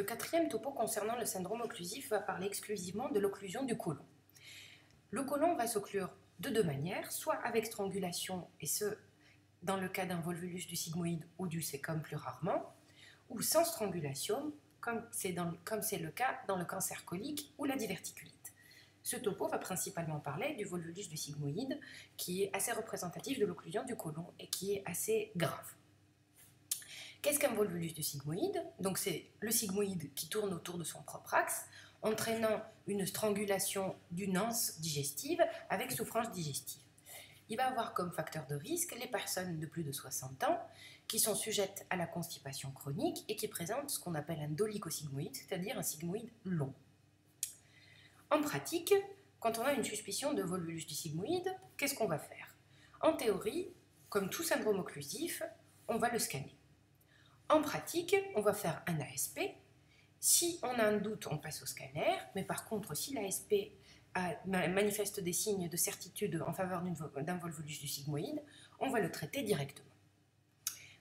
Le quatrième topo concernant le syndrome occlusif va parler exclusivement de l'occlusion du côlon. Le côlon va s'occlure de deux manières, soit avec strangulation, et ce, dans le cas d'un volvulus du sigmoïde ou du sécum plus rarement, ou sans strangulation, comme c'est le cas dans le cancer colique ou la diverticulite. Ce topo va principalement parler du volvulus du sigmoïde, qui est assez représentatif de l'occlusion du côlon et qui est assez grave. Qu'est-ce qu'un volvulus du sigmoïde? Donc c'est le sigmoïde qui tourne autour de son propre axe, entraînant une strangulation d'une anse digestive avec souffrance digestive. Il va avoir comme facteur de risque les personnes de plus de 60 ans qui sont sujettes à la constipation chronique et qui présentent ce qu'on appelle un dolichosigmoïde, c'est-à-dire un sigmoïde long. En pratique, quand on a une suspicion de volvulus du sigmoïde, qu'est-ce qu'on va faire? En théorie, comme tout syndrome occlusif, on va le scanner. En pratique, on va faire un ASP. Si on a un doute, on passe au scanner, mais par contre, si l'ASP manifeste des signes de certitude en faveur d'un volvulus du sigmoïde, on va le traiter directement.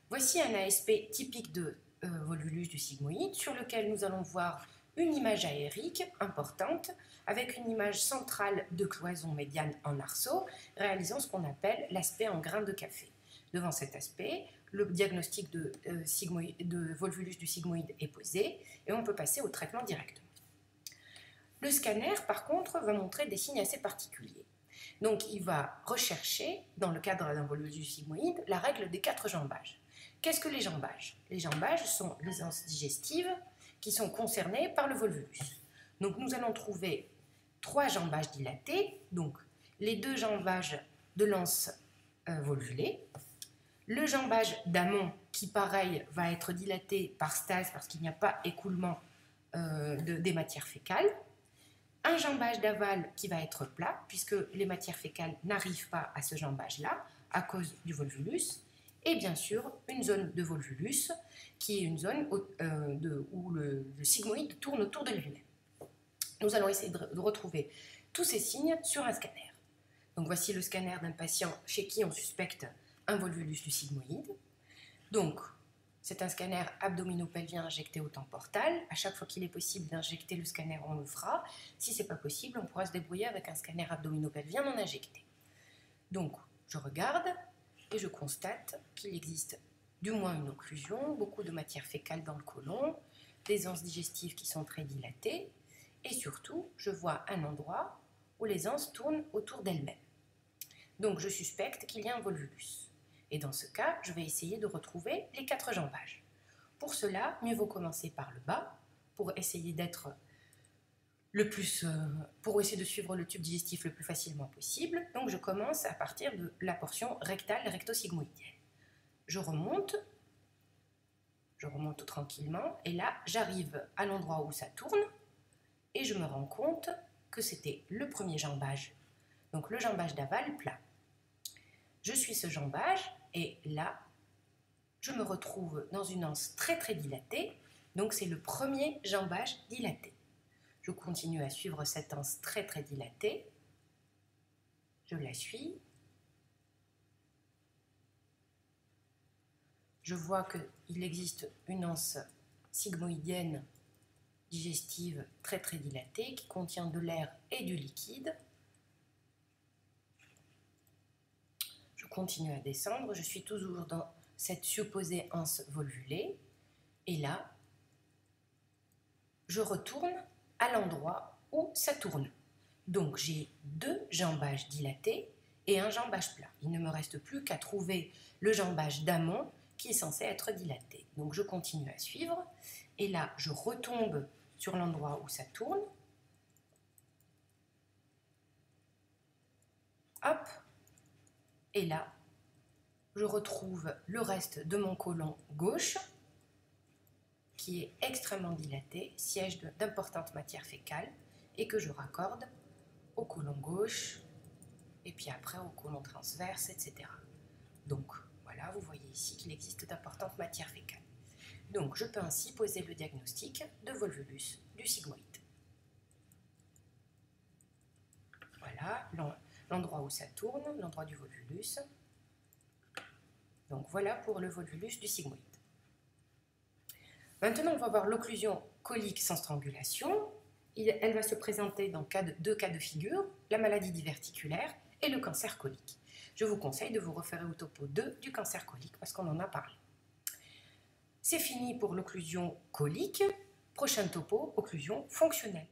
Voici un ASP typique de volvulus du sigmoïde, sur lequel nous allons voir une image aérique importante, avec une image centrale de cloison médiane en arceau, réalisant ce qu'on appelle l'aspect en grain de café. Devant cet aspect, le diagnostic de volvulus du sigmoïde est posé et on peut passer au traitement directement. Le scanner, par contre, va montrer des signes assez particuliers. Donc, il va rechercher, dans le cadre d'un volvulus du sigmoïde, la règle des 4 jambages. Qu'est-ce que les jambages? Les jambages sont les anses digestives qui sont concernées par le volvulus. Donc, nous allons trouver 3 jambages dilatés, donc les 2 jambages de l'anse volvulée, le jambage d'amont qui, pareil, va être dilaté par stase parce qu'il n'y a pas écoulement des matières fécales, un jambage d'aval qui va être plat puisque les matières fécales n'arrivent pas à ce jambage-là à cause du volvulus, et bien sûr une zone de volvulus qui est une zone où le sigmoïde tourne autour de lui-même. Nous allons essayer de retrouver tous ces signes sur un scanner. Donc voici le scanner d'un patient chez qui on suspecte un volvulus du sigmoïde. Donc, c'est un scanner abdominopelvien injecté au temps portal. À chaque fois qu'il est possible d'injecter le scanner, on le fera. Si ce n'est pas possible, on pourra se débrouiller avec un scanner abdominopelvien non injecté. Donc, je regarde et je constate qu'il existe du moins une occlusion, beaucoup de matière fécale dans le côlon, des anses digestives qui sont très dilatées, et surtout, je vois un endroit où les anses tournent autour d'elles-mêmes. Donc, je suspecte qu'il y a un volvulus. Et dans ce cas, je vais essayer de retrouver les 4 jambages. Pour cela, mieux vaut commencer par le bas, pour essayer pour essayer de suivre le tube digestif le plus facilement possible. Donc je commence à partir de la portion rectale rectosigmoïdienne. Je remonte tranquillement, et là, j'arrive à l'endroit où ça tourne, et je me rends compte que c'était le premier jambage, donc le jambage d'aval plat. Je suis ce jambage, et là, je me retrouve dans une anse très très dilatée, donc c'est le premier jambage dilaté. Je continue à suivre cette anse très très dilatée, je la suis, je vois qu'il existe une anse sigmoïdienne digestive très très dilatée qui contient de l'air et du liquide. Je continue à descendre, je suis toujours dans cette supposée anse volvulée, et là, je retourne à l'endroit où ça tourne. Donc j'ai 2 jambages dilatés et un jambage plat. Il ne me reste plus qu'à trouver le jambage d'amont qui est censé être dilaté. Donc je continue à suivre, et là, je retombe sur l'endroit où ça tourne. Hop! Et là, je retrouve le reste de mon côlon gauche, qui est extrêmement dilaté, siège d'importantes matières fécales, et que je raccorde au côlon gauche, et puis après au côlon transverse, etc. Donc, voilà, vous voyez ici qu'il existe d'importantes matières fécales. Donc, je peux ainsi poser le diagnostic de volvulus du sigmoïde. Voilà l'endroit où ça tourne, l'endroit du volvulus. Donc voilà pour le volvulus du sigmoïde. Maintenant, on va voir l'occlusion colique sans strangulation, elle va se présenter dans deux cas de figure, la maladie diverticulaire et le cancer colique. Je vous conseille de vous référer au topo 2 du cancer colique parce qu'on en a parlé. C'est fini pour l'occlusion colique. Prochain topo, occlusion fonctionnelle.